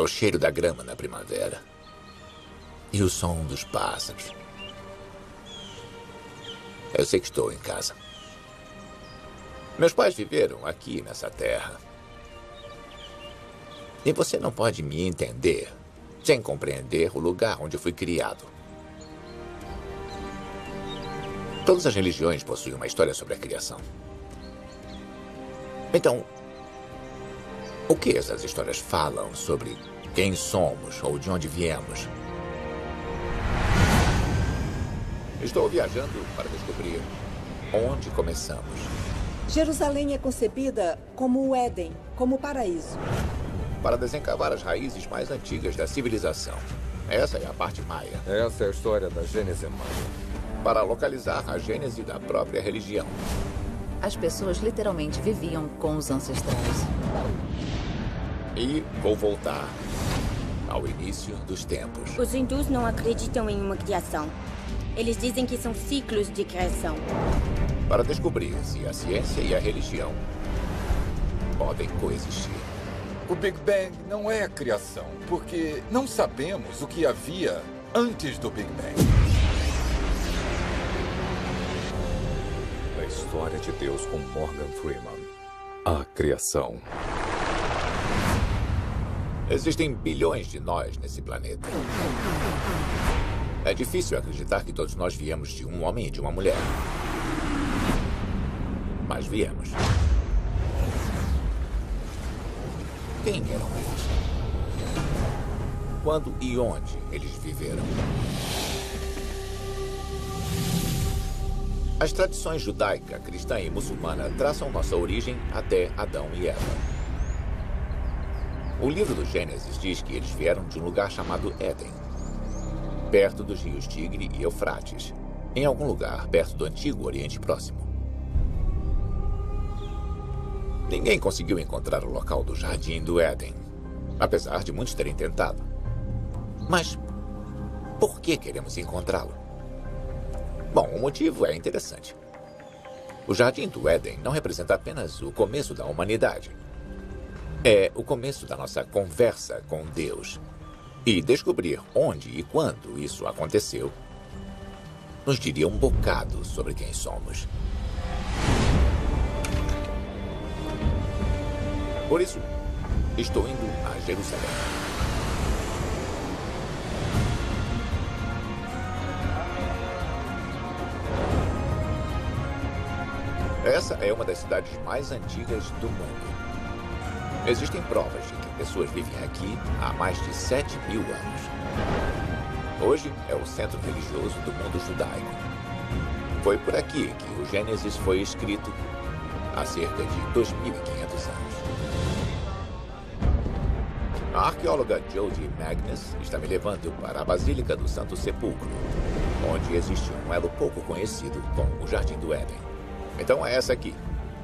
o cheiro da grama na primavera. E o som dos pássaros. Eu sei que estou em casa. Meus pais viveram aqui nessa terra. E você não pode me entender sem compreender o lugar onde fui criado. Todas as religiões possuem uma história sobre a criação. Então, o que essas histórias falam sobre quem somos ou de onde viemos? Estou viajando para descobrir onde começamos. Jerusalém é concebida como o Éden, como o paraíso. Para desencavar as raízes mais antigas da civilização. Essa é a parte maia. Essa é a história da Gênese maia. Para localizar a gênese da própria religião. As pessoas literalmente viviam com os ancestrais. E vou voltar ao início dos tempos. Os hindus não acreditam em uma criação. Eles dizem que são ciclos de criação. Para descobrir se a ciência e a religião podem coexistir. O Big Bang não é a criação, porque não sabemos o que havia antes do Big Bang. A história de Deus com Morgan Freeman. A criação. Existem bilhões de nós nesse planeta. É difícil acreditar que todos nós viemos de um homem e de uma mulher. Mas viemos. Quem eram eles? Quando e onde eles viveram? As tradições judaica, cristã e muçulmana traçam nossa origem até Adão e Eva. O livro do Gênesis diz que eles vieram de um lugar chamado Éden, perto dos rios Tigre e Eufrates, em algum lugar perto do antigo Oriente Próximo. Ninguém conseguiu encontrar o local do Jardim do Éden, apesar de muitos terem tentado. Mas por que queremos encontrá-lo? Bom, o motivo é interessante. O Jardim do Éden não representa apenas o começo da humanidade. É o começo da nossa conversa com Deus. E descobrir onde e quando isso aconteceu nos diria um bocado sobre quem somos. Por isso, estou indo a Jerusalém. Essa é uma das cidades mais antigas do mundo. Existem provas de que pessoas vivem aqui há mais de 7.000 anos. Hoje é o centro religioso do mundo judaico. Foi por aqui que o Gênesis foi escrito há cerca de 2.500 anos. A arqueóloga Jodie Magnus está me levando para a Basílica do Santo Sepulcro, onde existe um elo pouco conhecido com o Jardim do Éden. Então é essa aqui.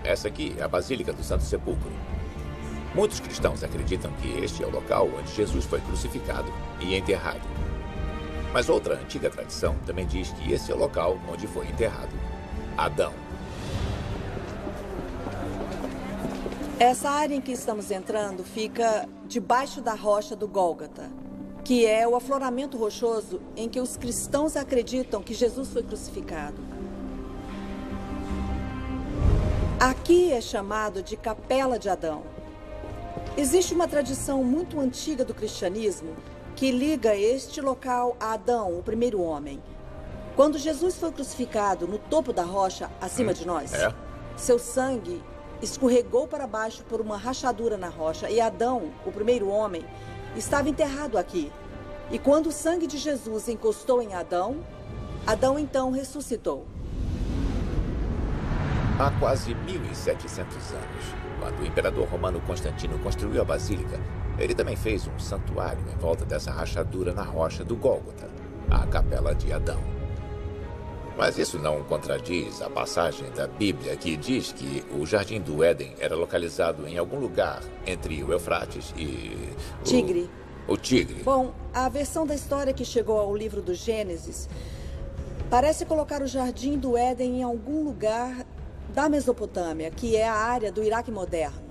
Essa aqui é a Basílica do Santo Sepulcro. Muitos cristãos acreditam que este é o local onde Jesus foi crucificado e enterrado. Mas outra antiga tradição também diz que esse é o local onde foi enterrado Adão. Essa área em que estamos entrando fica debaixo da rocha do Gólgota, que é o afloramento rochoso em que os cristãos acreditam que Jesus foi crucificado. Aqui é chamado de Capela de Adão. Existe uma tradição muito antiga do cristianismo que liga este local a Adão, o primeiro homem. Quando Jesus foi crucificado no topo da rocha, acima de nós, seu sangue escorregou para baixo por uma rachadura na rocha e Adão, o primeiro homem, estava enterrado aqui. E quando o sangue de Jesus encostou em Adão, Adão então ressuscitou. Há quase 1.700 anos, quando o imperador romano Constantino construiu a Basílica, ele também fez um santuário em volta dessa rachadura na rocha do Gólgota, a Capela de Adão. Mas isso não contradiz a passagem da Bíblia que diz que o Jardim do Éden era localizado em algum lugar entre o Eufrates e Tigre. O Tigre. Bom, a versão da história que chegou ao livro do Gênesis parece colocar o Jardim do Éden em algum lugar da Mesopotâmia, que é a área do Iraque moderno.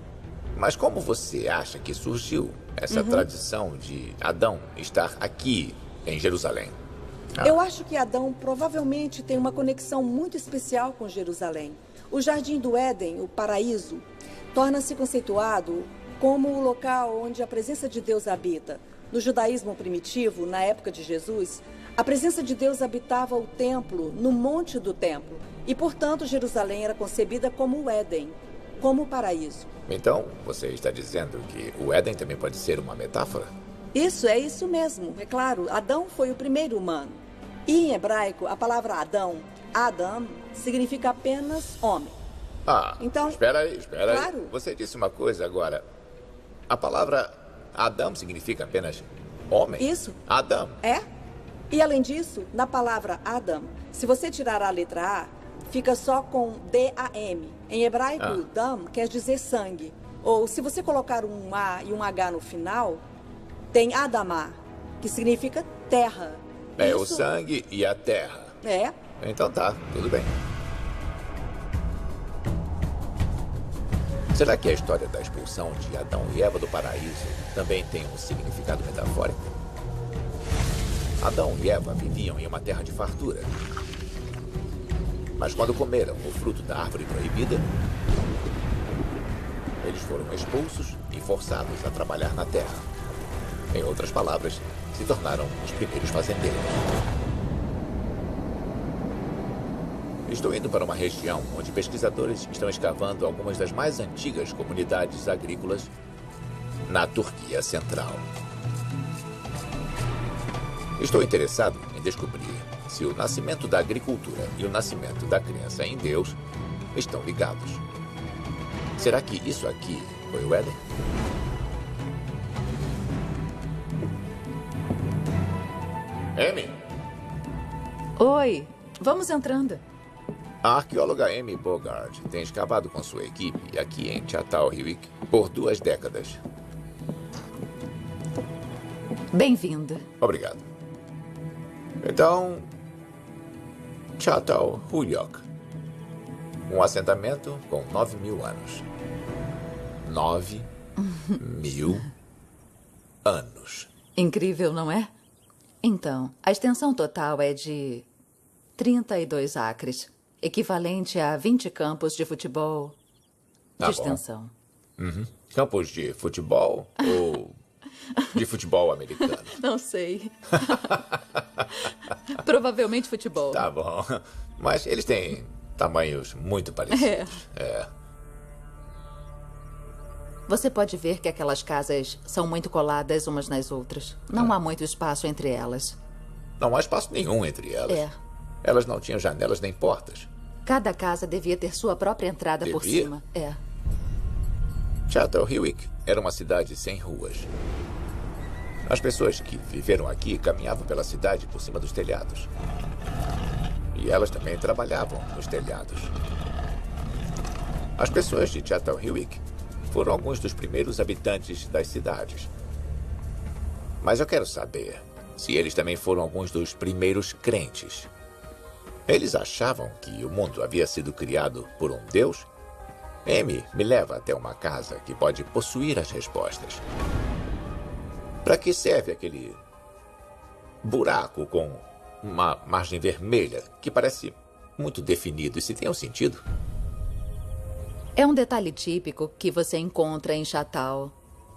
Mas como você acha que surgiu essa tradição de Adão estar aqui em Jerusalém? Eu acho que Adão provavelmente tem uma conexão muito especial com Jerusalém. O Jardim do Éden, o paraíso, torna-se conceituado como o local onde a presença de Deus habita. No judaísmo primitivo, na época de Jesus, a presença de Deus habitava o templo, no monte do templo. E, portanto, Jerusalém era concebida como o Éden, como o paraíso. Então, você está dizendo que o Éden também pode ser uma metáfora? Isso, é isso mesmo. É claro, Adão foi o primeiro humano. E em hebraico, a palavra Adão, Adam, significa apenas homem. Então, espera aí. claro. Você disse uma coisa agora. A palavra Adão significa apenas homem? Isso. Adão. É? E além disso, na palavra Adam, se você tirar a letra A, fica só com D-A-M. Em hebraico, dam quer dizer sangue. Ou se você colocar um A e um H no final, tem Adamá, que significa terra. É o sangue e a terra. É. Então tá, tudo bem. Será que a história da expulsão de Adão e Eva do paraíso também tem um significado metafórico? Adão e Eva viviam em uma terra de fartura. Mas quando comeram o fruto da árvore proibida, eles foram expulsos e forçados a trabalhar na terra. Em outras palavras, se tornaram os primeiros fazendeiros. Estou indo para uma região onde pesquisadores estão escavando algumas das mais antigas comunidades agrícolas na Turquia Central. Estou interessado em descobrir se o nascimento da agricultura e o nascimento da crença em Deus estão ligados. Será que isso aqui foi o Éden? Amy? Oi, vamos entrando. A arqueóloga Amy Bogart tem escavado com sua equipe aqui em Çatalhöyük por 2 décadas. Bem-vindo. Obrigado. Então, Çatalhöyük. Um assentamento com 9.000 anos. 9.000 anos. Incrível, não é? Então, a extensão total é de 32 acres, equivalente a 20 campos de futebol de extensão. Campos de futebol ou de futebol americano? Não sei. Provavelmente futebol. Tá bom. Mas eles têm tamanhos muito parecidos. É. Você pode ver que aquelas casas são muito coladas umas nas outras. Não há muito espaço entre elas. Não há espaço nenhum entre elas. É. Elas não tinham janelas nem portas. Cada casa devia ter sua própria entrada por Devia? cima. É. Çatalhöyük era uma cidade sem ruas. As pessoas que viveram aqui caminhavam pela cidade por cima dos telhados. E elas também trabalhavam nos telhados. As pessoas de Çatalhöyük foram alguns dos primeiros habitantes das cidades. Mas eu quero saber se eles também foram alguns dos primeiros crentes. Eles achavam que o mundo havia sido criado por um Deus? Amy me leva até uma casa que pode possuir as respostas. Para que serve aquele buraco com uma margem vermelha que parece muito definido? E se tem um sentido? É um detalhe típico que você encontra em Chatal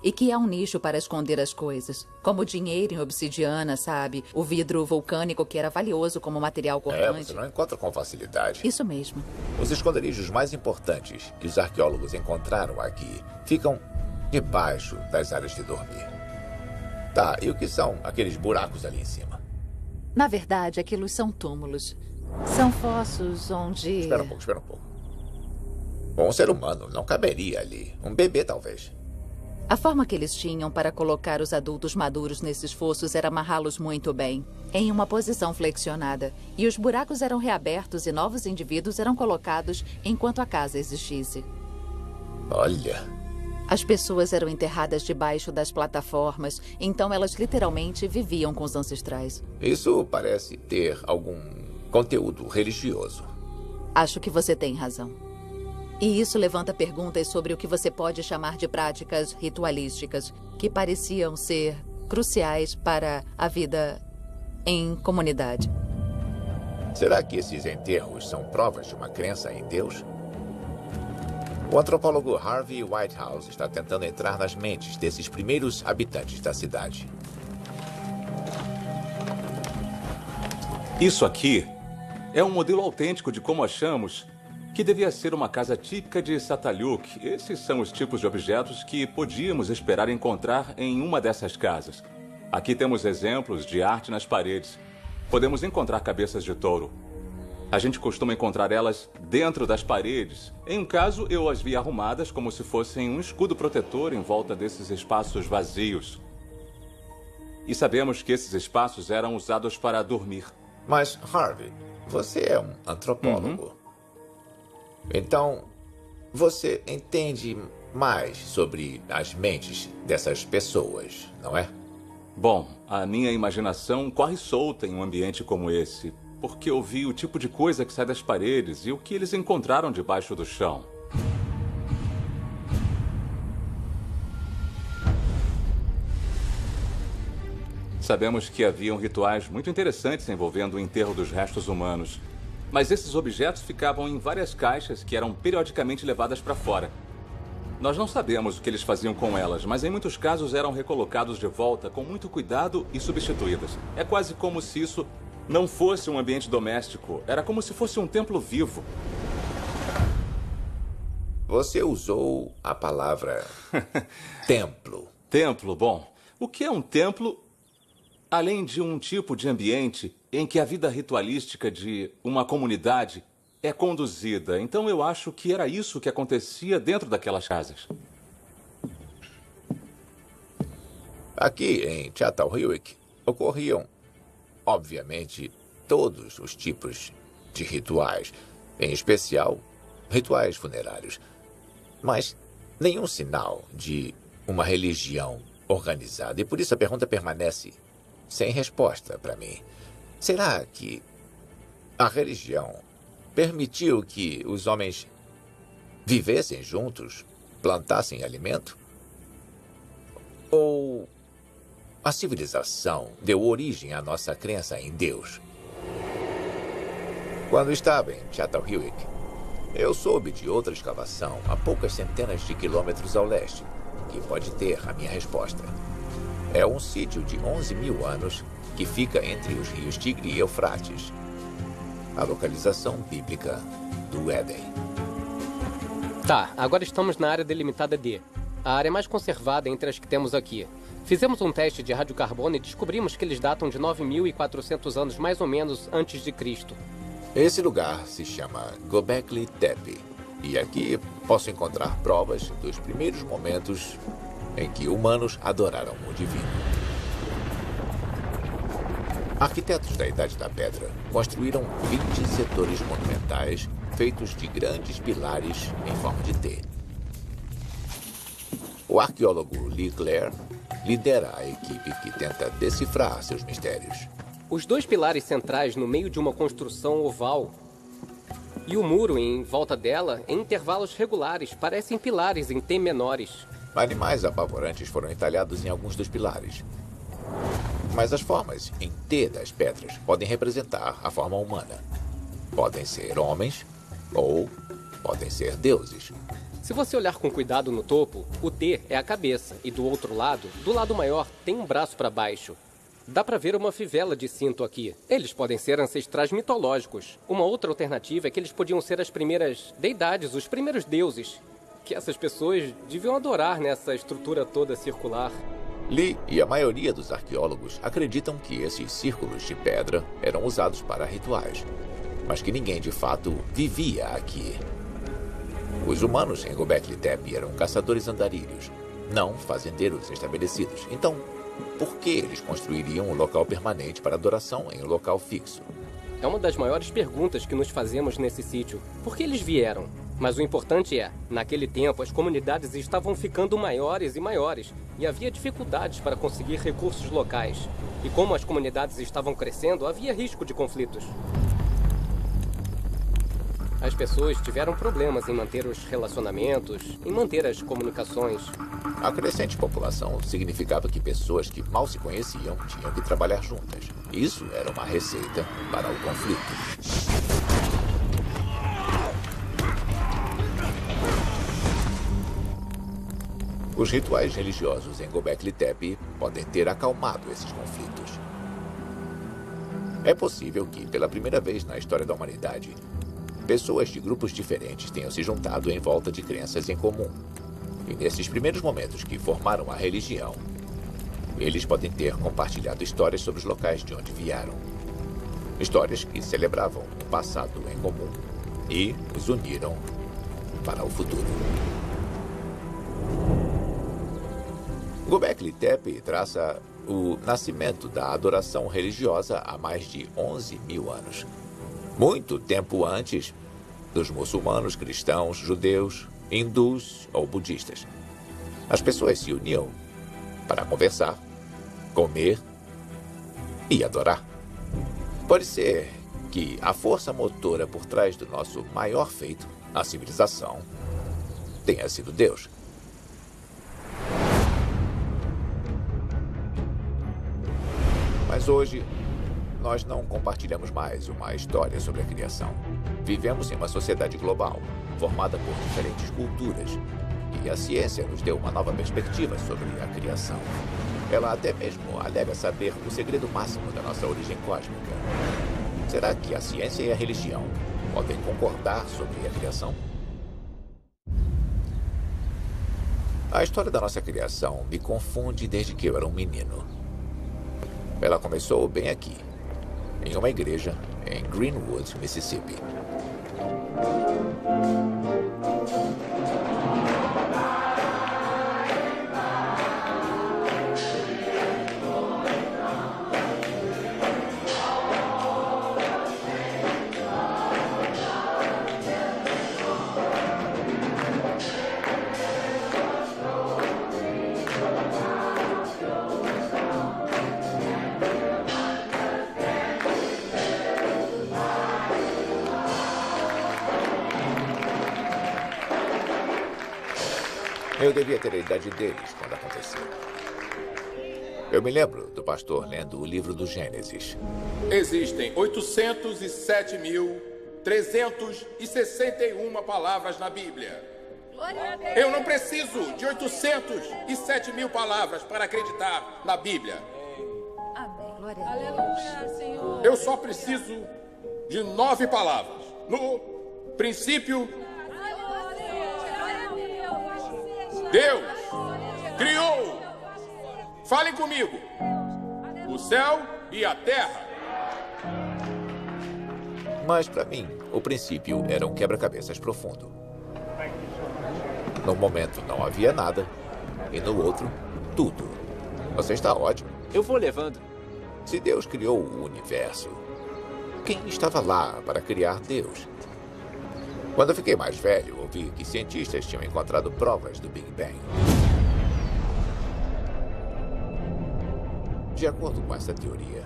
e que é um nicho para esconder as coisas. Como o dinheiro em obsidiana, sabe? O vidro vulcânico que era valioso como material cortante. Você não encontra com facilidade. Isso mesmo. Os esconderijos mais importantes que os arqueólogos encontraram aqui ficam debaixo das áreas de dormir. Tá, e o que são aqueles buracos ali em cima? Na verdade, aquilo são túmulos. São fossos onde... Espera um pouco. Um ser humano não caberia ali. Um bebê, talvez. A forma que eles tinham para colocar os adultos maduros nesses fossos era amarrá-los muito bem, em uma posição flexionada. E os buracos eram reabertos e novos indivíduos eram colocados enquanto a casa existisse. Olha. As pessoas eram enterradas debaixo das plataformas, então elas literalmente viviam com os ancestrais. Isso parece ter algum conteúdo religioso. Acho que você tem razão. E isso levanta perguntas sobre o que você pode chamar de práticas ritualísticas, que pareciam ser cruciais para a vida em comunidade. Será que esses enterros são provas de uma crença em Deus? O antropólogo Harvey Whitehouse está tentando entrar nas mentes desses primeiros habitantes da cidade. Isso aqui é um modelo autêntico de como achamos que devia ser uma casa típica de Satalhuk. Esses são os tipos de objetos que podíamos esperar encontrar em uma dessas casas. Aqui temos exemplos de arte nas paredes. Podemos encontrar cabeças de touro. A gente costuma encontrar elas dentro das paredes. Em um caso, eu as vi arrumadas como se fossem um escudo protetor em volta desses espaços vazios. E sabemos que esses espaços eram usados para dormir. Mas, Harvey, você é um antropólogo. Então, você entende mais sobre as mentes dessas pessoas, não é? Bom, a minha imaginação corre solta em um ambiente como esse, porque eu vi o tipo de coisa que sai das paredes e o que eles encontraram debaixo do chão. Sabemos que haviam rituais muito interessantes envolvendo o enterro dos restos humanos. Mas esses objetos ficavam em várias caixas que eram periodicamente levadas para fora. Nós não sabemos o que eles faziam com elas, mas em muitos casos eram recolocados de volta com muito cuidado e substituídas. É quase como se isso não fosse um ambiente doméstico. Era como se fosse um templo vivo. Você usou a palavra templo. Templo, bom. O que é um templo, além de um tipo de ambiente em que a vida ritualística de uma comunidade é conduzida? Então eu acho que era isso que acontecia dentro daquelas casas. Aqui em Çatalhöyük ocorriam, obviamente, todos os tipos de rituais, em especial rituais funerários, mas nenhum sinal de uma religião organizada. E por isso a pergunta permanece sem resposta para mim. Será que a religião permitiu que os homens vivessem juntos, plantassem alimento? Ou a civilização deu origem à nossa crença em Deus? Quando estava em Çatalhöyük, eu soube de outra escavação a poucas centenas de quilômetros ao leste, que pode ter a minha resposta. É um sítio de 11.000 anos que fica entre os rios Tigre e Eufrates. A localização bíblica do Éden. Tá, agora estamos na área delimitada D. A área mais conservada entre as que temos aqui. Fizemos um teste de radiocarbono e descobrimos que eles datam de 9.400 anos mais ou menos antes de Cristo. Esse lugar se chama Göbekli Tepe. E aqui posso encontrar provas dos primeiros momentos em que humanos adoraram o divino. Arquitetos da Idade da Pedra construíram 20 setores monumentais feitos de grandes pilares em forma de T. O arqueólogo Lee Clare lidera a equipe que tenta decifrar seus mistérios. Os dois pilares centrais no meio de uma construção oval e o muro em volta dela, em intervalos regulares, parecem pilares em T menores. Animais apavorantes foram entalhados em alguns dos pilares. Mas as formas em T das pedras podem representar a forma humana. Podem ser homens ou podem ser deuses. Se você olhar com cuidado no topo, o T é a cabeça e do outro lado, do lado maior, tem um braço para baixo. Dá para ver uma fivela de cinto aqui. Eles podem ser ancestrais mitológicos. Uma outra alternativa é que eles podiam ser as primeiras deidades, os primeiros deuses, que essas pessoas deviam adorar nessa estrutura toda circular. Lee e a maioria dos arqueólogos acreditam que esses círculos de pedra eram usados para rituais, mas que ninguém de fato vivia aqui. Os humanos em Göbekli Tepe eram caçadores andarilhos, não fazendeiros estabelecidos. Então, por que eles construiriam um local permanente para adoração em um local fixo? É uma das maiores perguntas que nos fazemos nesse sítio. Por que eles vieram? Mas o importante é, naquele tempo, as comunidades estavam ficando maiores e maiores, e havia dificuldades para conseguir recursos locais. E como as comunidades estavam crescendo, havia risco de conflitos. As pessoas tiveram problemas em manter os relacionamentos, em manter as comunicações. A crescente população significava que pessoas que mal se conheciam tinham que trabalhar juntas. Isso era uma receita para o conflito. Os rituais religiosos em Göbekli Tepe podem ter acalmado esses conflitos. É possível que, pela primeira vez na história da humanidade, pessoas de grupos diferentes tenham se juntado em volta de crenças em comum. E nesses primeiros momentos que formaram a religião, eles podem ter compartilhado histórias sobre os locais de onde vieram. Histórias que celebravam um passado em comum e os uniram para o futuro. Göbekli Tepe traça o nascimento da adoração religiosa há mais de 11 mil anos. Muito tempo antes dos muçulmanos, cristãos, judeus, hindus ou budistas. As pessoas se uniam para conversar, comer e adorar. Pode ser que a força motora por trás do nosso maior feito, a civilização, tenha sido Deus. Mas hoje, nós não compartilhamos mais uma história sobre a criação. Vivemos em uma sociedade global, formada por diferentes culturas, e a ciência nos deu uma nova perspectiva sobre a criação. Ela até mesmo alega saber o segredo máximo da nossa origem cósmica. Será que a ciência e a religião podem concordar sobre a criação? A história da nossa criação me confunde desde que eu era um menino. Ela começou bem aqui, em uma igreja em Greenwood, Mississippi. Eu devia ter a idade deles quando aconteceu. Eu me lembro do pastor lendo o livro do Gênesis. Existem 807.361 palavras na Bíblia. Eu não preciso de 807 mil palavras para acreditar na Bíblia. Amém. Glória a Deus. Eu só preciso de 9 palavras. No princípio, Deus criou, falem comigo, o céu e a terra. Mas para mim, o princípio era um quebra-cabeças profundo. Num momento não havia nada, e no outro, tudo. Você está ótimo. Eu vou levando. Se Deus criou o universo, quem estava lá para criar Deus? Quando eu fiquei mais velho, ouvi que cientistas tinham encontrado provas do Big Bang. De acordo com essa teoria,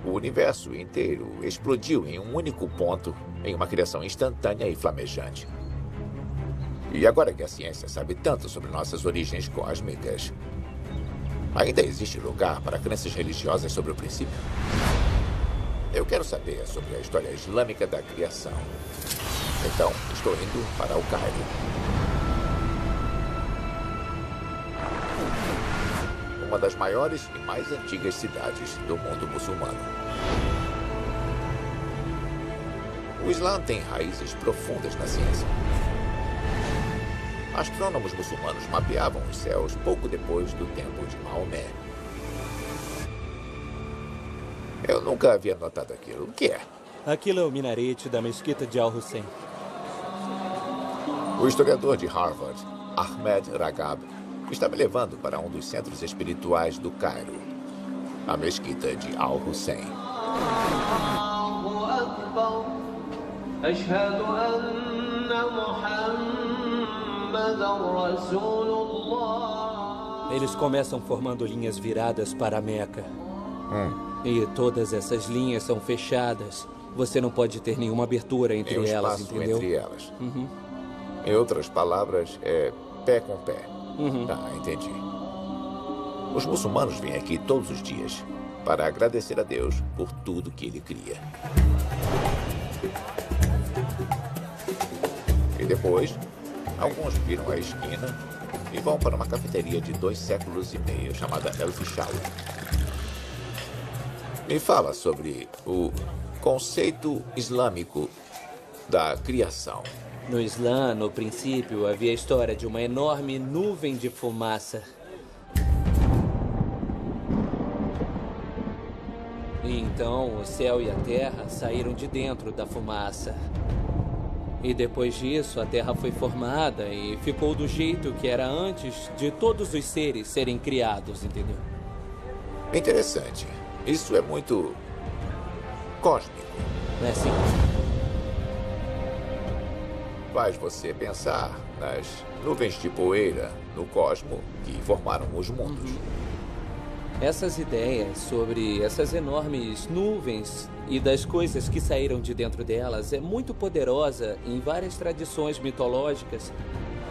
o universo inteiro explodiu em um único ponto, em uma criação instantânea e flamejante. E agora que a ciência sabe tanto sobre nossas origens cósmicas, ainda existe lugar para crenças religiosas sobre o princípio? Eu quero saber sobre a história islâmica da criação. Então, estou indo para o Cairo. Uma das maiores e mais antigas cidades do mundo muçulmano. O Islã tem raízes profundas na ciência. Astrônomos muçulmanos mapeavam os céus pouco depois do tempo de Maomé. Eu nunca havia notado aquilo. O que é? Aquilo é o minarete da mesquita de Al-Hussein. O historiador de Harvard, Ahmed Ragab, está me levando para um dos centros espirituais do Cairo, a mesquita de Al-Hussein. Eles começam formando linhas viradas para a Meca. E todas essas linhas são fechadas Você não pode ter nenhuma abertura entre Tem um elas, espaço entendeu? entre elas. Uhum. Em outras palavras, é pé com pé. Uhum. Tá, entendi. Os muçulmanos vêm aqui todos os dias para agradecer a Deus por tudo que ele cria. E depois, alguns viram a esquina e vão para uma cafeteria de 2 séculos e meio chamada El Fichal. Me fala sobre o conceito islâmico da criação. No Islã, no princípio, havia a história de uma enorme nuvem de fumaça. E então o céu e a terra saíram de dentro da fumaça. E depois disso, a terra foi formada e ficou do jeito que era antes de todos os seres serem criados, entendeu? Interessante. Isso é muito cósmico. Não é assim? Faz você pensar nas nuvens de poeira no cosmo que formaram os mundos. Essas ideias sobre essas enormes nuvens e das coisas que saíram de dentro delas é muito poderosa em várias tradições mitológicas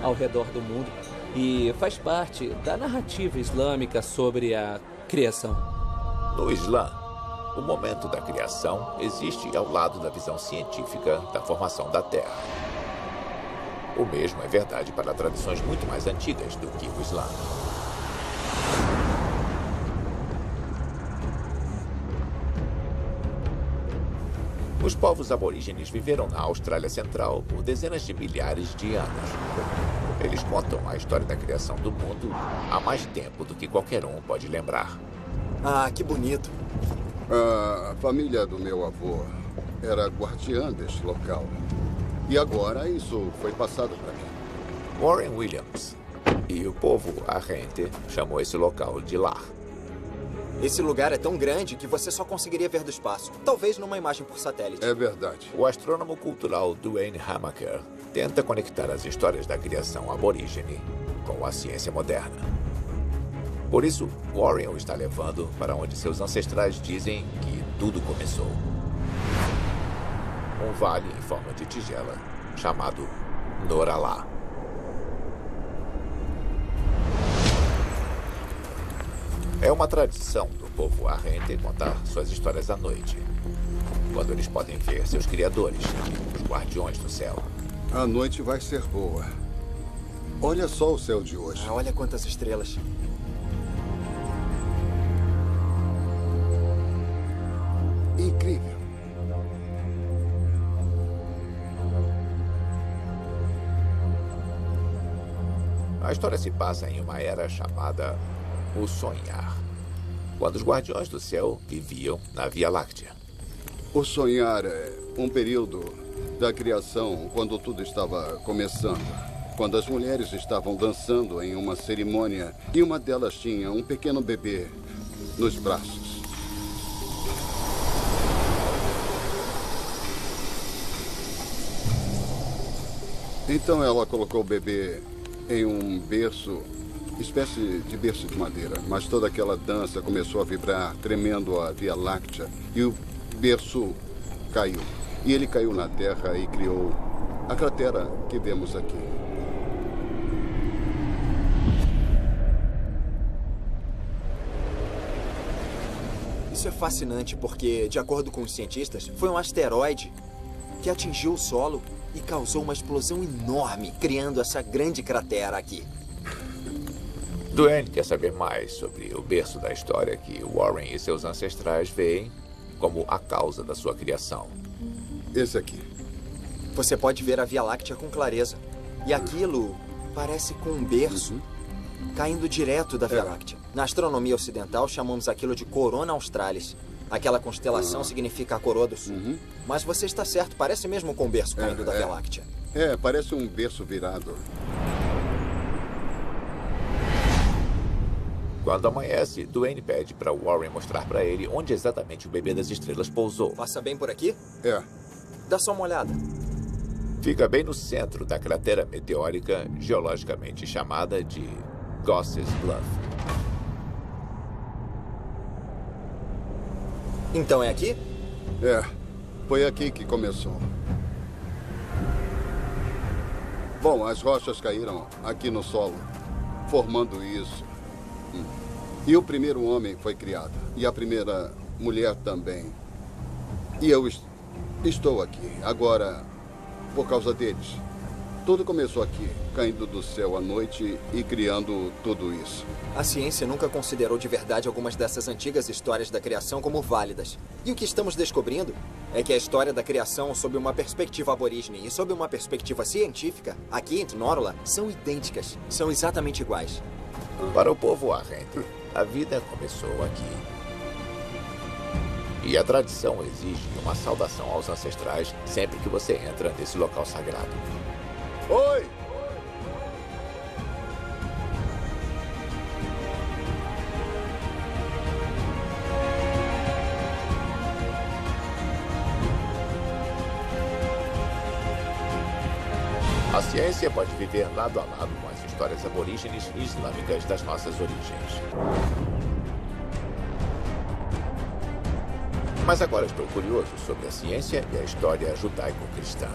ao redor do mundo e faz parte da narrativa islâmica sobre a criação. No Islã, o momento da criação existe ao lado da visão científica da formação da Terra. O mesmo é verdade para tradições muito mais antigas do que o Islã. Os povos aborígenes viveram na Austrália Central por dezenas de milhares de anos. Eles contam a história da criação do mundo há mais tempo do que qualquer um pode lembrar. Ah, que bonito. A família do meu avô era guardiã deste local. E agora isso foi passado para mim. Warren Williams e o povo Arrente chamou esse local de lar. Esse lugar é tão grande que você só conseguiria ver do espaço. Talvez numa imagem por satélite. É verdade. O astrônomo cultural Duane Hamaker tenta conectar as histórias da criação aborígene com a ciência moderna. Por isso, Warren o está levando para onde seus ancestrais dizem que tudo começou. Um vale em forma de tigela, chamado Noralá. É uma tradição do povo Arrente contar suas histórias à noite, quando eles podem ver seus criadores, os guardiões do céu. A noite vai ser boa. Olha só o céu de hoje. Ah, olha quantas estrelas. Incrível. A história se passa em uma era chamada o Sonhar, quando os guardiões do céu viviam na Via Láctea. O Sonhar é um período da criação quando tudo estava começando. Quando as mulheres estavam dançando em uma cerimônia e uma delas tinha um pequeno bebê nos braços. Então ela colocou o bebê em um berço, espécie de berço de madeira. Mas toda aquela dança começou a vibrar, tremendo a Via Láctea. E o berço caiu. E ele caiu na terra e criou a cratera que vemos aqui. Isso é fascinante porque, de acordo com os cientistas, foi um asteroide que atingiu o solo e causou uma explosão enorme, criando essa grande cratera aqui. Duane quer saber mais sobre o berço da história que Warren e seus ancestrais veem como a causa da sua criação. Esse aqui. Você pode ver a Via Láctea com clareza. E aquilo parece com um berço caindo direto da Via Láctea. Na astronomia ocidental, chamamos aquilo de Corona Australis. Aquela constelação significa a coroa do sul. Mas você está certo, parece mesmo com um berço caindo da Via Láctea. É, parece um berço virado. Quando amanhece, Duane pede para Warren mostrar para ele onde exatamente o bebê das estrelas pousou. Passa bem por aqui? É. Dá só uma olhada. Fica bem no centro da cratera meteórica, geologicamente chamada de Gosses Bluff. Então é aqui? É. Foi aqui que começou. Bom, as rochas caíram aqui no solo, formando isso. E o primeiro homem foi criado. E a primeira mulher também. E eu estou aqui agora por causa deles. Tudo começou aqui, caindo do céu à noite e criando tudo isso. A ciência nunca considerou de verdade algumas dessas antigas histórias da criação como válidas. E o que estamos descobrindo é que a história da criação, sob uma perspectiva aborígene e sob uma perspectiva científica, aqui em Tnorula, são idênticas. São exatamente iguais. Para o povo Arrente, a vida começou aqui. E a tradição exige uma saudação aos ancestrais sempre que você entra nesse local sagrado. Oi! A ciência pode viver lado a lado com as histórias aborígenes e islâmicas das nossas origens. Mas agora estou curioso sobre a ciência e a história judaico-cristã.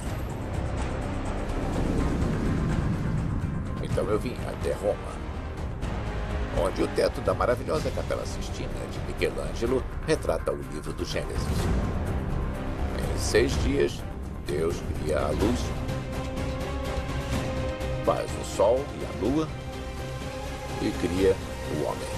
Então eu vim até Roma, onde o teto da maravilhosa Capela Sistina de Michelangelo retrata o livro do Gênesis. Em 6 dias, Deus cria a luz, faz o sol e a lua e cria o homem.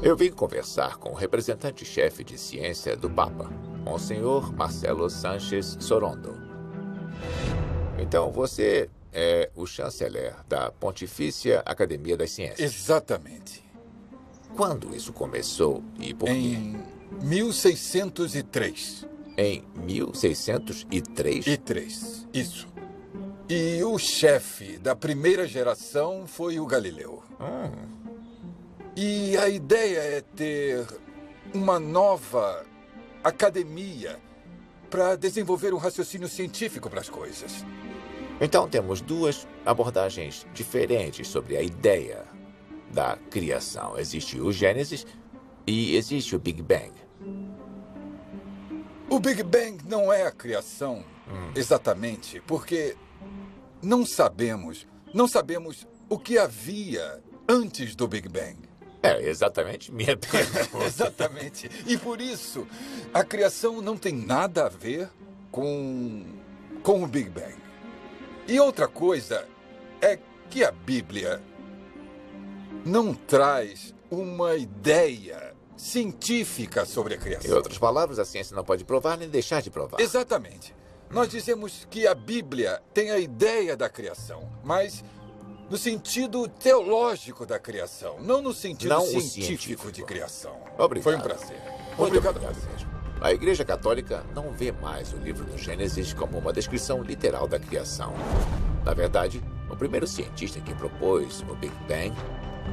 Eu vim conversar com o representante-chefe de ciência do Papa, Monsenhor Marcelo Sánchez Sorondo. Então, você é o chanceler da Pontifícia Academia das Ciências. Exatamente. Quando isso começou e por quê? Em 1603. Em 1603? E 3, isso. E o chefe da primeira geração foi o Galileu. E a ideia é ter uma nova academia para desenvolver um raciocínio científico para as coisas. Então temos 2 abordagens diferentes sobre a ideia da criação. Existe o Gênesis e existe o Big Bang. O Big Bang não é a criação exatamente, porque não sabemos o que havia antes do Big Bang. É exatamente minha pergunta. Exatamente. E por isso, a criação não tem nada a ver com o Big Bang. E outra coisa é que a Bíblia não traz uma ideia científica sobre a criação. Em outras palavras, a ciência não pode provar nem deixar de provar. Exatamente. Nós dizemos que a Bíblia tem a ideia da criação, mas no sentido teológico da criação, não no sentido não científico de criação. Obrigado. Foi um prazer. Muito obrigado mesmo. A Igreja Católica não vê mais o livro do Gênesis como uma descrição literal da criação. Na verdade, o primeiro cientista que propôs o Big Bang,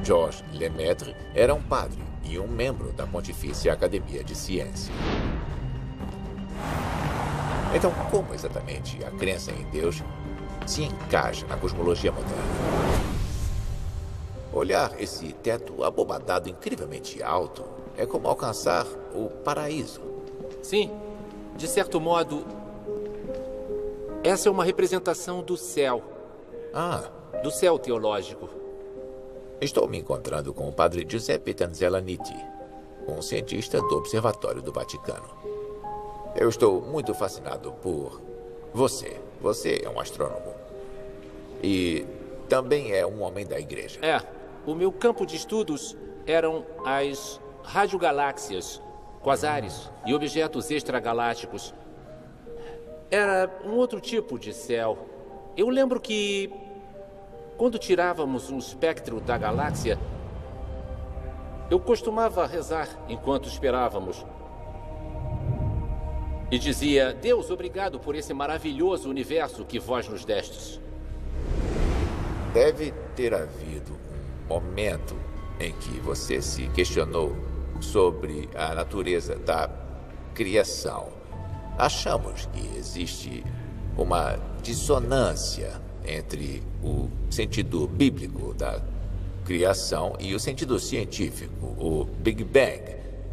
Georges Lemaitre, era um padre e um membro da Pontifícia Academia de Ciência. Então, como exatamente a crença em Deus se encaixa na cosmologia moderna? Olhar esse teto abobadado incrivelmente alto é como alcançar o paraíso. Sim, de certo modo, essa é uma representação do céu. Do céu teológico. Estou me encontrando com o padre Giuseppe Tanzella-Nitti, um cientista do Observatório do Vaticano. Eu estou muito fascinado por você. Você é um astrônomo. E também é um homem da igreja. O meu campo de estudos eram as radiogaláxias, quasares e objetos extragalácticos. Era um outro tipo de céu. Eu lembro que, quando tirávamos um espectro da galáxia, eu costumava rezar enquanto esperávamos. E dizia: Deus, obrigado por esse maravilhoso universo que vós nos destes. Deve ter havido um momento em que você se questionou sobre a natureza da criação. Achamos que existe uma dissonância entre o sentido bíblico da criação e o sentido científico, o Big Bang,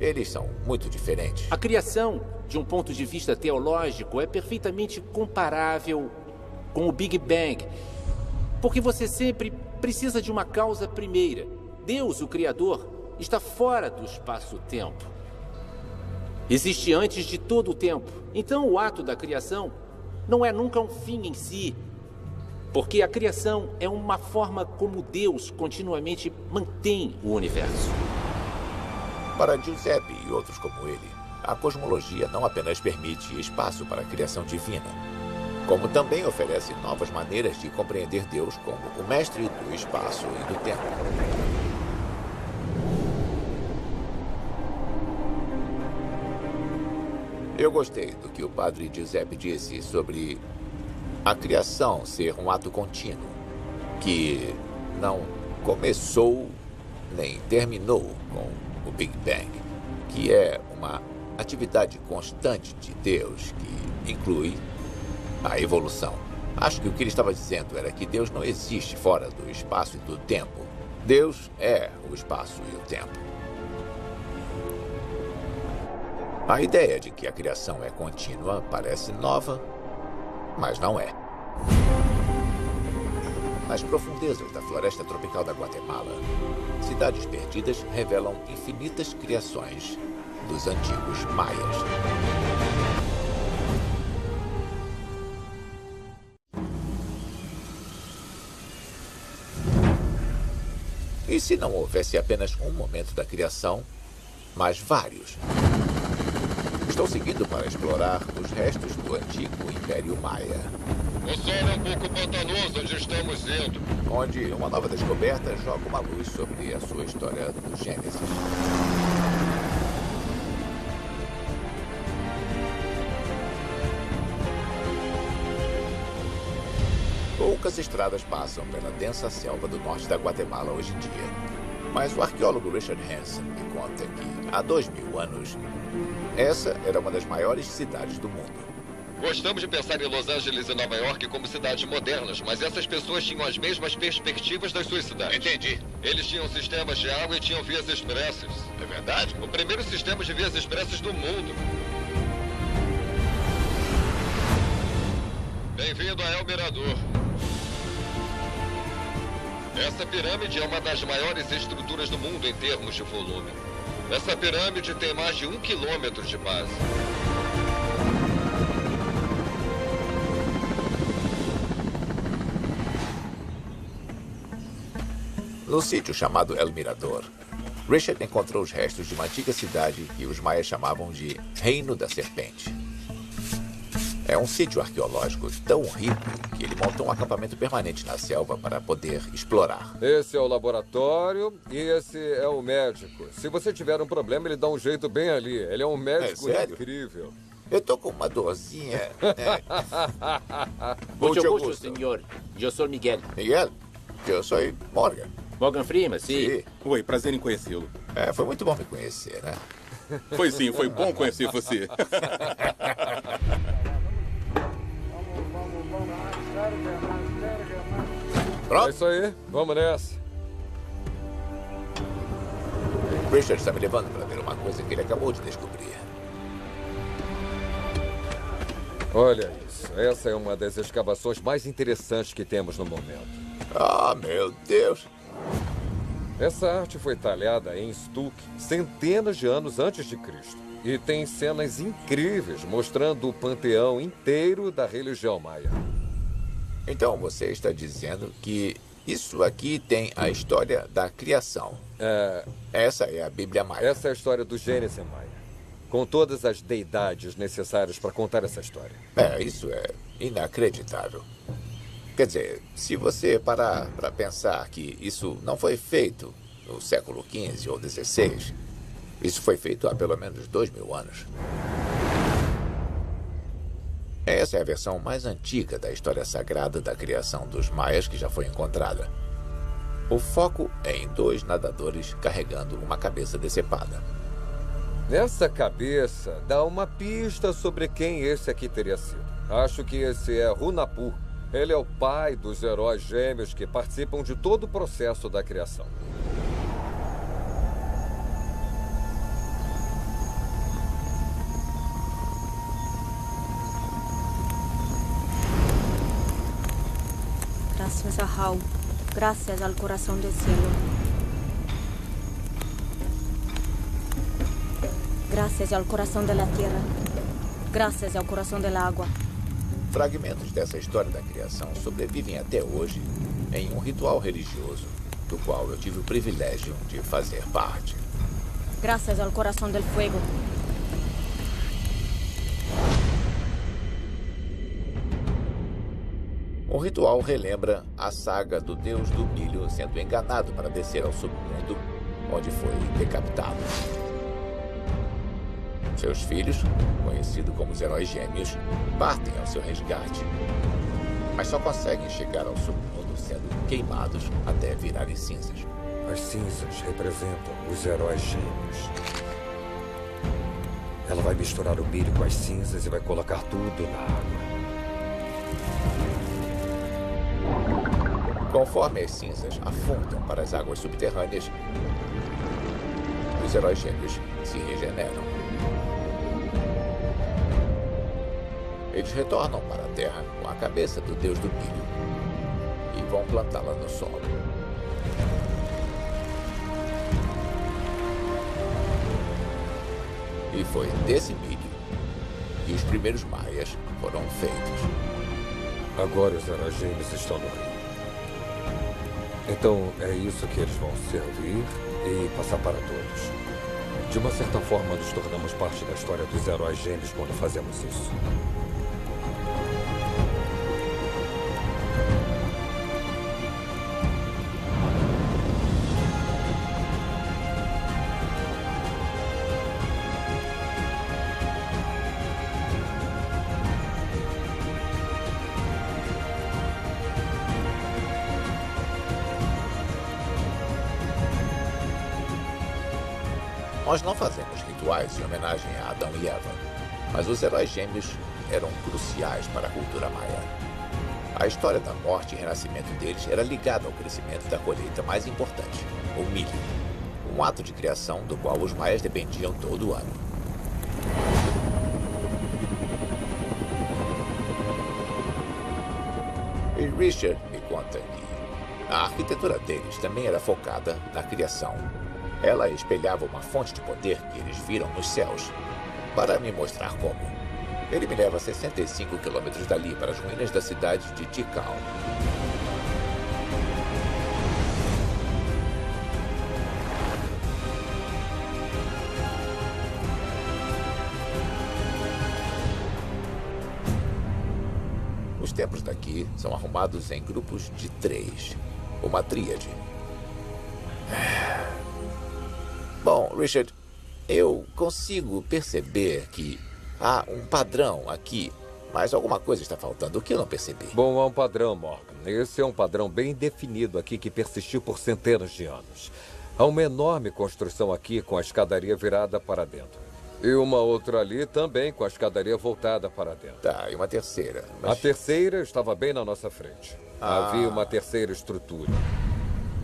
eles são muito diferentes. A criação, de um ponto de vista teológico, é perfeitamente comparável com o Big Bang, porque você sempre precisa de uma causa primeira. Deus, o Criador, está fora do espaço-tempo. Existe antes de todo o tempo. Então, o ato da criação não é nunca um fim em si, porque a criação é uma forma como Deus continuamente mantém o universo. Para Giuseppe e outros como ele, a cosmologia não apenas permite espaço para a criação divina, como também oferece novas maneiras de compreender Deus como o mestre do espaço e do tempo. Eu gostei do que o padre Giuseppe disse sobre a criação ser um ato contínuo, que não começou nem terminou com o Big Bang, que é uma atividade constante de Deus que inclui a evolução. Acho que o que ele estava dizendo era que Deus não existe fora do espaço e do tempo. Deus é o espaço e o tempo. A ideia de que a criação é contínua parece nova, mas não é. Nas profundezas da floresta tropical da Guatemala, cidades perdidas revelam infinitas criações dos antigos maias. E se não houvesse apenas um momento da criação, mas vários? Estou seguindo para explorar os restos do antigo Império Maia. O solo é um pouco pantanoso onde estamos indo. Onde uma nova descoberta joga uma luz sobre a sua história do Gênesis. Poucas estradas passam pela densa selva do norte da Guatemala hoje em dia. Mas o arqueólogo Richard Hansen me conta que, há 2000 anos, essa era uma das maiores cidades do mundo. Gostamos de pensar em Los Angeles e Nova York como cidades modernas, mas essas pessoas tinham as mesmas perspectivas das suas cidades. Entendi. Eles tinham sistemas de água e tinham vias expressas. É verdade? O primeiro sistema de vias expressas do mundo. Bem-vindo a El Mirador. Essa pirâmide é uma das maiores estruturas do mundo em termos de volume. Essa pirâmide tem mais de 1 quilômetro de base. No sítio chamado El Mirador, Richard encontrou os restos de uma antiga cidade que os maias chamavam de Reino da Serpente. É um sítio arqueológico tão rico que ele montou um acampamento permanente na selva para poder explorar. Esse é o laboratório e esse é o médico. Se você tiver um problema, ele dá um jeito bem ali. Ele é um médico incrível. Eu tô com uma dorzinha. Muito gusto, senhor. Eu sou Miguel. Miguel? Eu sou Morgan. Morgan Freeman, sim. Oi, prazer em conhecê-lo. Foi muito bom me conhecer, né? Foi sim, foi bom conhecer você. Pronto? É isso aí, vamos nessa. Richard está me levando para ver uma coisa que ele acabou de descobrir. Olha isso, essa é uma das escavações mais interessantes que temos no momento. Ah, meu Deus! Essa arte foi talhada em estuque centenas de anos antes de Cristo. E tem cenas incríveis mostrando o panteão inteiro da religião maia. Então você está dizendo que isso aqui tem a história da criação. Essa é a Bíblia Maia. Essa é a história do Gênesis Maia. Com todas as deidades necessárias para contar essa história. Isso é inacreditável. Quer dizer, se você parar para pensar que isso não foi feito no século XV ou XVI, isso foi feito há pelo menos 2000 anos. Essa é a versão mais antiga da história sagrada da criação dos maias que já foi encontrada. O foco é em 2 nadadores carregando uma cabeça decepada. Essa cabeça dá uma pista sobre quem esse aqui teria sido. Acho que esse é Hunahpu, Ele é o pai dos heróis gêmeos que participam de todo o processo da criação. Gracias a Hau. Gracias al corazón del cielo. Gracias al corazón de la tierra. Gracias al corazón del agua. Fragmentos dessa história da criação sobrevivem até hoje em um ritual religioso, do qual eu tive o privilégio de fazer parte. Gracias al corazón del fuego. O ritual relembra a saga do deus do milho sendo enganado para descer ao submundo, onde foi decapitado. Seus filhos, conhecidos como os heróis gêmeos, partem ao seu resgate, mas só conseguem chegar ao submundo sendo queimados até virarem cinzas. As cinzas representam os heróis gêmeos. Ela vai misturar o milho com as cinzas e vai colocar tudo na água. Conforme as cinzas afundam para as águas subterrâneas, os heróis gêmeos se regeneram. Eles retornam para a Terra com a cabeça do deus do milho e vão plantá-la no solo. E foi desse milho que os primeiros maias foram feitos. Agora os heróis gêmeos estão no rio. Então é isso que eles vão servir e passar para todos. De uma certa forma, nos tornamos parte da história dos heróis gêmeos quando fazemos isso. Nós não fazemos rituais em homenagem a Adão e Eva, mas os heróis gêmeos eram cruciais para a cultura maia. A história da morte e renascimento deles era ligada ao crescimento da colheita mais importante, o milho, um ato de criação do qual os maias dependiam todo o ano. E Richard me conta que a arquitetura deles também era focada na criação. Ela espelhava uma fonte de poder que eles viram nos céus. Para me mostrar como, ele me leva 65 quilômetros dali para as ruínas da cidade de Tikal. Os templos daqui são arrumados em grupos de 3, uma tríade. Bom, Richard, eu consigo perceber que há um padrão aqui, mas alguma coisa está faltando. O que eu não percebi? Bom, há um padrão, Morgan. Esse é um padrão bem definido aqui que persistiu por centenas de anos. Há uma enorme construção aqui com a escadaria virada para dentro. E uma outra ali também com a escadaria voltada para dentro. Tá, e uma terceira. Mas... A terceira estava bem na nossa frente. Havia uma terceira estrutura.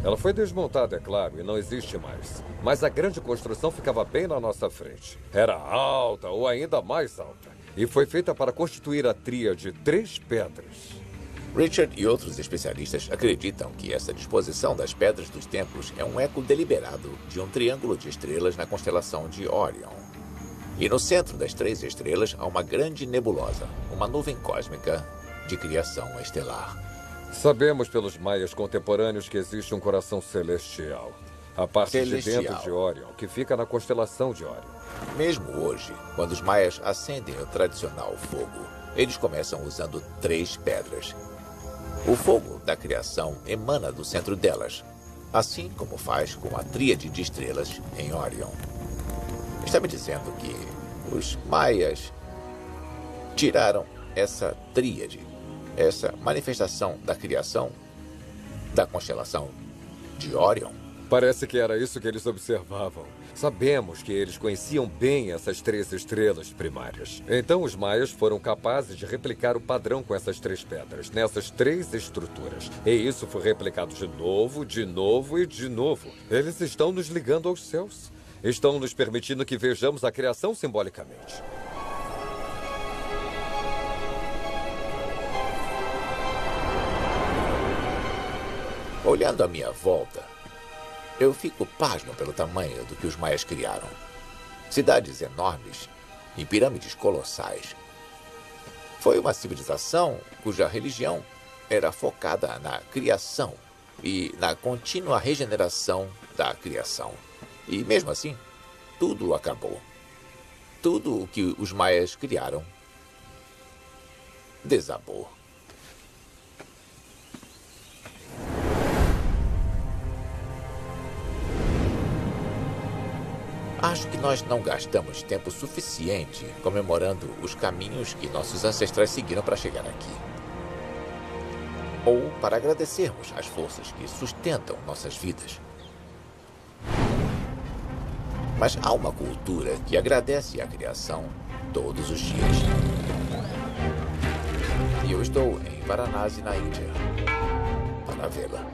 Ela foi desmontada, é claro, e não existe mais. Mas a grande construção ficava bem na nossa frente. Era alta, ou ainda mais alta. E foi feita para constituir a tríade de 3 pedras. Richard e outros especialistas acreditam que essa disposição das pedras dos templos é um eco deliberado de um triângulo de estrelas na constelação de Orion. E no centro das 3 estrelas há uma grande nebulosa, uma nuvem cósmica de criação estelar. Sabemos pelos maias contemporâneos que existe um coração celestial. A parte de dentro de Orion, que fica na constelação de Orion. Mesmo hoje, quando os maias acendem o tradicional fogo, eles começam usando 3 pedras. O fogo da criação emana do centro delas, assim como faz com a tríade de estrelas em Orion. Está me dizendo que os maias tiraram essa tríade, essa manifestação da criação da constelação de Orion, Parece que era isso que eles observavam. Sabemos que eles conheciam bem essas 3 estrelas primárias. Então os maias foram capazes de replicar o padrão com essas 3 pedras, nessas 3 estruturas. E isso foi replicado de novo, de novo e de novo. Eles estão nos ligando aos céus. Estão nos permitindo que vejamos a criação simbolicamente. Olhando à minha volta, eu fico pasmo pelo tamanho do que os maias criaram. Cidades enormes e pirâmides colossais. Foi uma civilização cuja religião era focada na criação e na contínua regeneração da criação. E mesmo assim, tudo acabou. Tudo o que os maias criaram desabou. Acho que nós não gastamos tempo suficiente comemorando os caminhos que nossos ancestrais seguiram para chegar aqui. Ou para agradecermos as forças que sustentam nossas vidas. Mas há uma cultura que agradece a criação todos os dias. E eu estou em Varanasi, na Índia, para vê-la.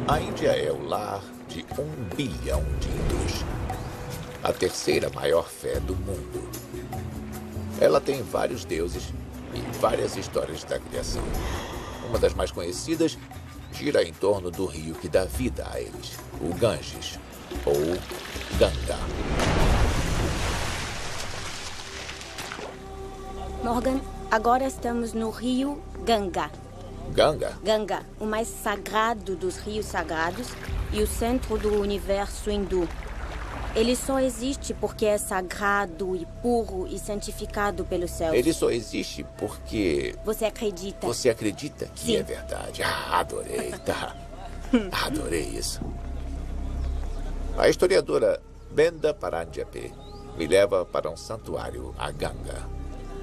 A Índia é o lar de 1 bilhão de hindus, a 3ª maior fé do mundo. Ela tem vários deuses e várias histórias da criação. Uma das mais conhecidas gira em torno do rio que dá vida a eles, o Ganges, ou Ganga. Morgan, agora estamos no rio Ganga. Ganga? Ganga, o mais sagrado dos rios sagrados e o centro do universo hindu. Ele só existe porque é sagrado e puro e santificado pelos céus. Ele só existe porque... Você acredita? Você acredita que Sim. é verdade. Ah, adorei, tá. Adorei isso. A historiadora Benda Paranjape me leva para um santuário, a Ganga.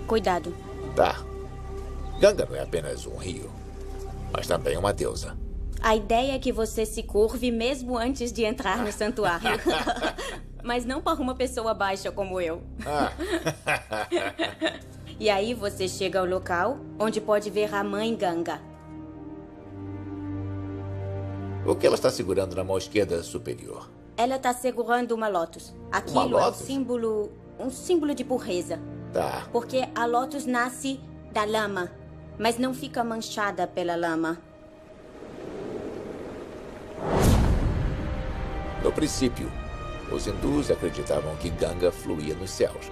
Cuidado. Tá. Ganga não é apenas um rio, mas também uma deusa. A ideia é que você se curve mesmo antes de entrar no santuário. Mas não para uma pessoa baixa como eu. E aí você chega ao local onde pode ver a mãe Ganga. O que ela está segurando na mão esquerda superior? Ela está segurando uma lótus. Aquilo Uma lótus? é um símbolo de pureza. Tá. Porque a lótus nasce da lama, mas não fica manchada pela lama. No princípio, os hindus acreditavam que Ganga fluía nos céus,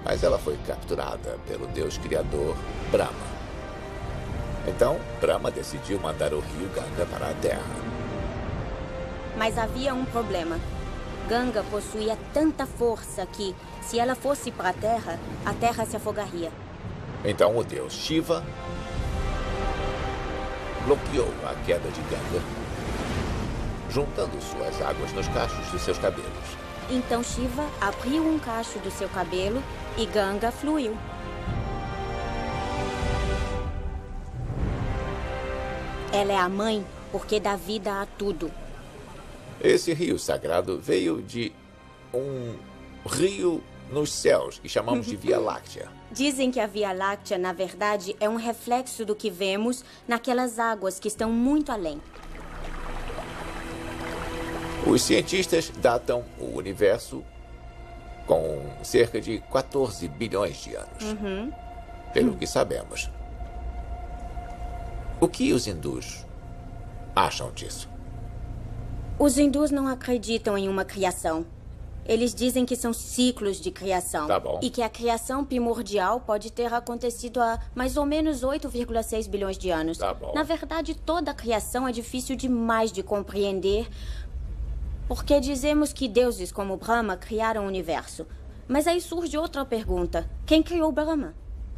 mas ela foi capturada pelo deus criador Brahma. Então, Brahma decidiu mandar o rio Ganga para a terra. Mas havia um problema. Ganga possuía tanta força que, se ela fosse para a terra se afogaria. Então o deus Shiva bloqueou a queda de Ganga, juntando suas águas nos cachos dos seus cabelos. Então Shiva abriu um cacho do seu cabelo e Ganga fluiu. Ela é a mãe porque dá vida a tudo. Esse rio sagrado veio de um rio nos céus que chamamos de Via Láctea. Dizem que a Via Láctea, na verdade, é um reflexo do que vemos naquelas águas que estão muito além. Os cientistas datam o universo com cerca de 14 bilhões de anos, pelo que sabemos. O que os hindus acham disso? Os hindus não acreditam em uma criação. Eles dizem que são ciclos de criação. Tá bom. E que a criação primordial pode ter acontecido há mais ou menos 8,6 bilhões de anos. Tá bom. Na verdade, toda a criação é difícil demais de compreender, porque dizemos que deuses como Brahma criaram o universo. Mas aí surge outra pergunta. Quem criou Brahma?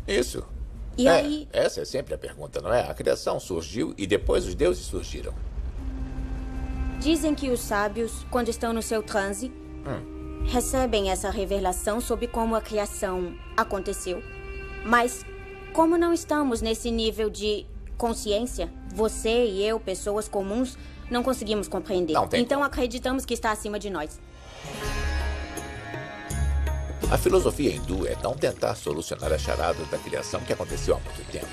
Isso. E aí... Essa é sempre a pergunta, não é? A criação surgiu e depois os deuses surgiram. Dizem que os sábios, quando estão no seu transe, recebem essa revelação sobre como a criação aconteceu. Mas, como não estamos nesse nível de consciência, você e eu, pessoas comuns, não conseguimos compreender. Então acreditamos que está acima de nós. A filosofia hindu é não tentar solucionar a charada da criação que aconteceu há muito tempo.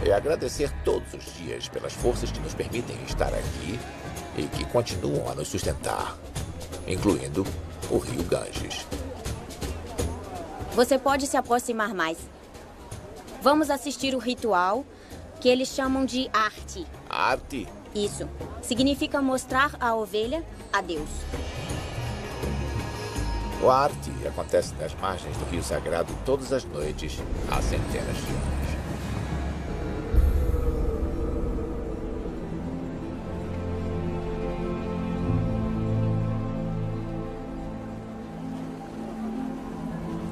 É agradecer todos os dias pelas forças que nos permitem estar aqui e que continuam a nos sustentar, incluindo o rio Ganges. Você pode se aproximar mais. Vamos assistir o ritual que eles chamam de arte. Arte? Isso. Significa mostrar a ovelha a Deus. O arte acontece nas margens do rio sagrado todas as noites há centenas de anos.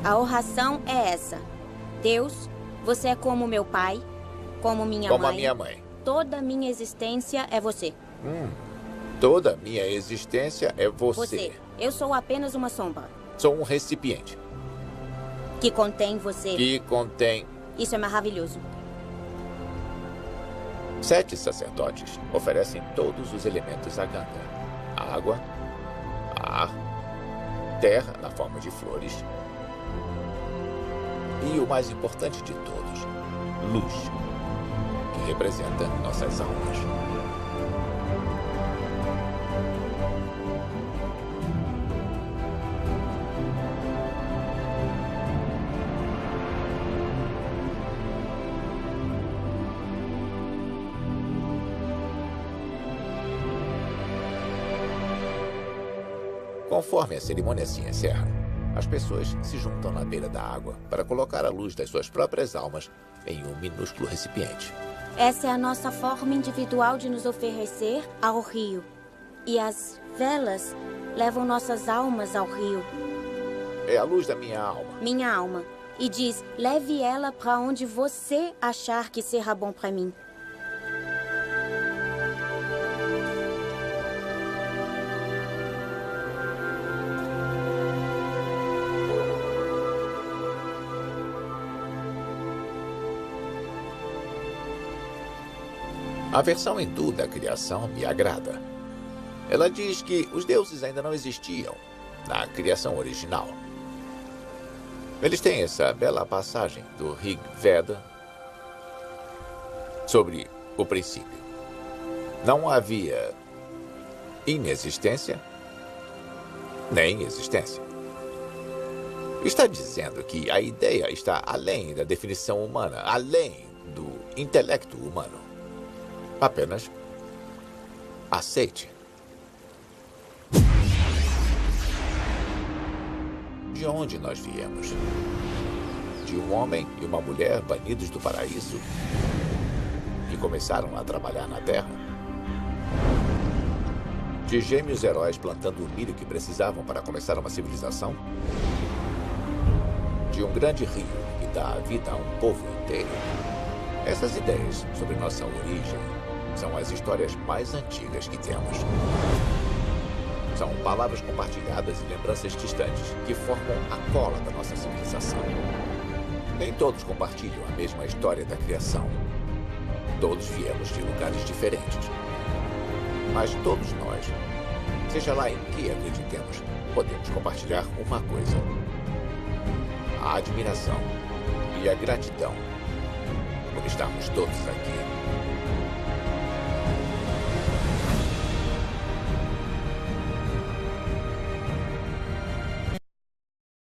A oração é essa. Deus, você é como meu pai, como minha mãe. Como a minha mãe. Toda minha existência é você. Toda minha existência é você. Eu sou apenas uma sombra. Sou um recipiente. Que contém você. Que contém... Isso é maravilhoso. 7 sacerdotes oferecem todos os elementos à Ganga: água, ar, terra na forma de flores e o mais importante de todos, luz, que representa nossas almas. Conforme a cerimônia se encerra, as pessoas se juntam na beira da água para colocar a luz das suas próprias almas em um minúsculo recipiente. Essa é a nossa forma individual de nos oferecer ao rio. E as velas levam nossas almas ao rio. É a luz da minha alma. Minha alma. E diz, leve ela para onde você achar que será bom para mim. A versão hindu da criação me agrada. Ela diz que os deuses ainda não existiam na criação original. Eles têm essa bela passagem do Rig Veda sobre o princípio. Não havia inexistência nem existência. Está dizendo que a ideia está além da definição humana, além do intelecto humano. Apenas aceite. De onde nós viemos? De um homem e uma mulher banidos do paraíso que começaram a trabalhar na terra? De gêmeos heróis plantando o milho que precisavam para começar uma civilização? De um grande rio que dá a vida a um povo inteiro? Essas ideias sobre nossa origem são as histórias mais antigas que temos. São palavras compartilhadas e lembranças distantes que formam a cola da nossa civilização. Nem todos compartilham a mesma história da criação. Todos viemos de lugares diferentes. Mas todos nós, seja lá em que acreditemos, podemos compartilhar uma coisa: a admiração e a gratidão por estarmos todos aqui.